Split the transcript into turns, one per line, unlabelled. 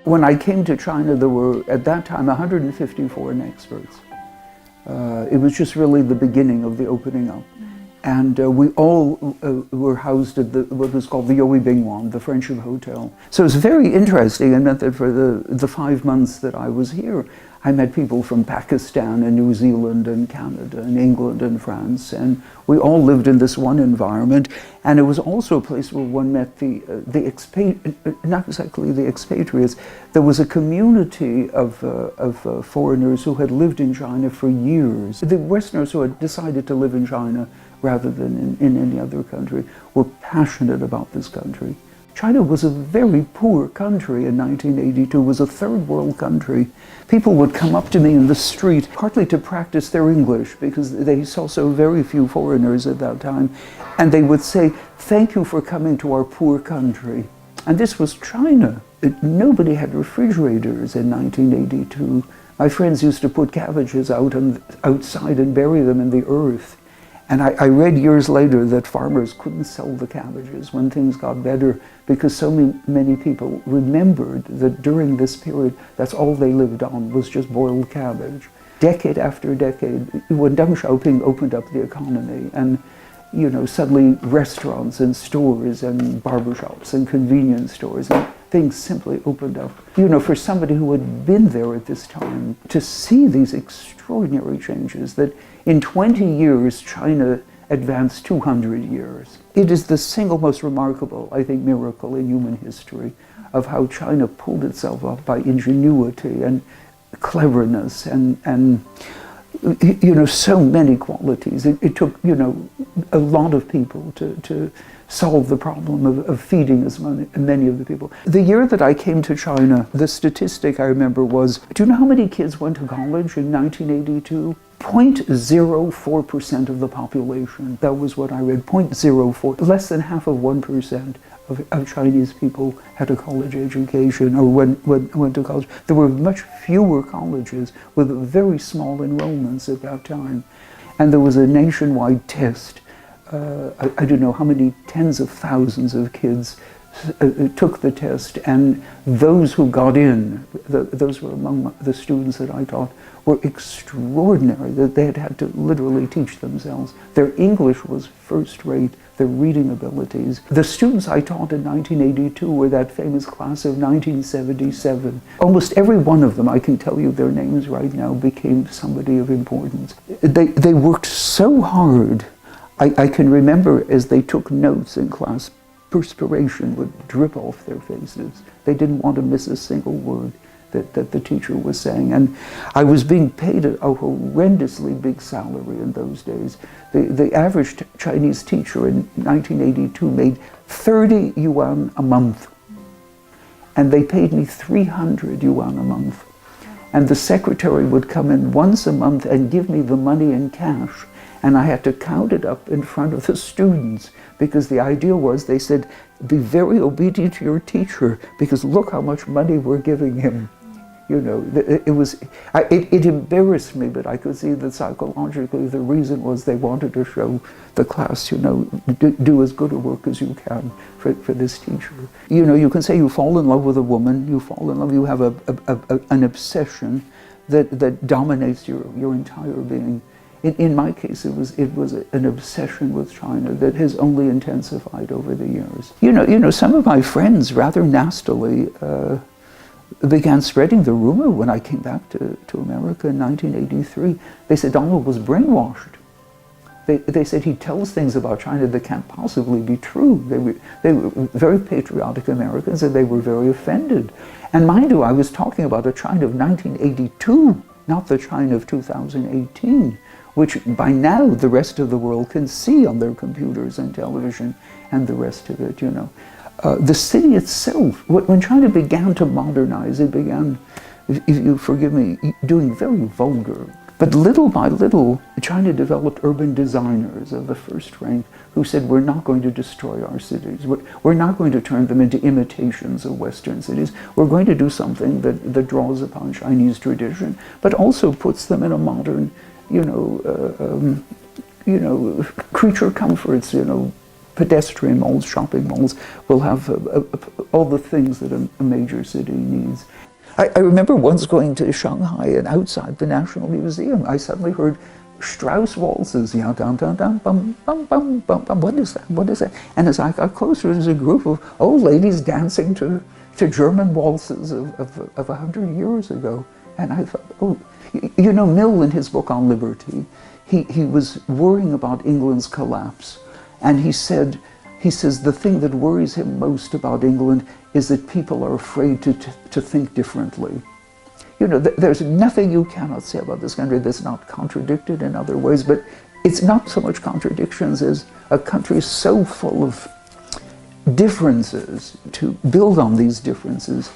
When I came to China, there were, at that time, 150 foreign experts. It was just really the beginning of the opening up. And we all were housed at what was called the Yoi Bingwan, the Friendship Hotel. So it was very interesting. It meant that for the 5 months that I was here, I met people from Pakistan and New Zealand and Canada and England and France, and we all lived in this one environment. And it was also a place where one met not exactly the expatriates. There was a community of foreigners who had lived in China for years. The Westerners who had decided to live in China rather than in any other country were passionate about this country. China was a very poor country in 1982. It was a third world country. People would come up to me in the street, partly to practice their English, because they saw so very few foreigners at that time, and they would say, "Thank you for coming to our poor country." And this was China. Nobody had refrigerators in 1982. My friends used to put cabbages outside and bury them in the earth. And I read years later that farmers couldn't sell the cabbages when things got better because so many people remembered that during this period, that's all they lived on was just boiled cabbage. Decade after decade, when Deng Xiaoping opened up the economy and suddenly restaurants and stores and barbershops and convenience stores, and things simply opened up. For somebody who had been there at this time, to see these extraordinary changes, that in 20 years, China advanced 200 years. It is the single most remarkable, I think, miracle in human history of how China pulled itself up by ingenuity and cleverness and so many qualities. It took, a lot of people to solve the problem of feeding as many of the people. The year that I came to China, the statistic I remember was, do you know how many kids went to college in 1982? 0.04% of the population. That was what I read, 0.04. Less than half of 1% of Chinese people had a college education or went to college. There were much fewer colleges with very small enrollments at that time. And there was a nationwide test. I don't know how many tens of thousands of kids took the test, and those who got in, those were among the students that I taught, were extraordinary, that they had to literally teach themselves. Their English was first rate, their reading abilities. The students I taught in 1982 were that famous class of 1977. Almost every one of them, I can tell you their names right now, became somebody of importance. They worked so hard. I can remember as they took notes in class, perspiration would drip off their faces. They didn't want to miss a single word that the teacher was saying. And I was being paid a horrendously big salary in those days. The average Chinese teacher in 1982 made 30 yuan a month. And they paid me 300 yuan a month. And the secretary would come in once a month and give me the money in cash. And I had to count it up in front of the students, because the idea was, they said, be very obedient to your teacher, because look how much money we're giving him. It embarrassed me, but I could see that psychologically the reason was they wanted to show the class, do as good a work as you can for this teacher. You can say you fall in love with a woman, you fall in love, you have an obsession that dominates your entire being. In my case, it was an obsession with China that has only intensified over the years. Some of my friends rather nastily began spreading the rumor when I came back to America in 1983. They said Donald was brainwashed. They said he tells things about China that can't possibly be true. They were very patriotic Americans, and they were very offended. And mind you, I was talking about a China of 1982, not the China of 2018. Which by now the rest of the world can see on their computers and television and the rest of it, The city itself, when China began to modernize, it began, if you forgive me, doing very vulgar. But little by little, China developed urban designers of the first rank who said, we're not going to destroy our cities. We're not going to turn them into imitations of Western cities. We're going to do something that draws upon Chinese tradition, but also puts them in a modern, creature comforts, pedestrian malls, shopping malls, will have all the things that a major city needs. I remember once going to Shanghai, and outside the National Museum, I suddenly heard Strauss waltzes, yeah, dum dum dum bum bum bum bum bum. What is that? What is that? And as I got closer, there was a group of old ladies dancing to German waltzes of 100 years ago. And I thought, oh, you know, Mill in his book on liberty, he was worrying about England's collapse, and he says the thing that worries him most about England is that people are afraid to think differently. You know, there's nothing you cannot say about this country that's not contradicted in other ways, but it's not so much contradictions as a country so full of differences. To build on these differences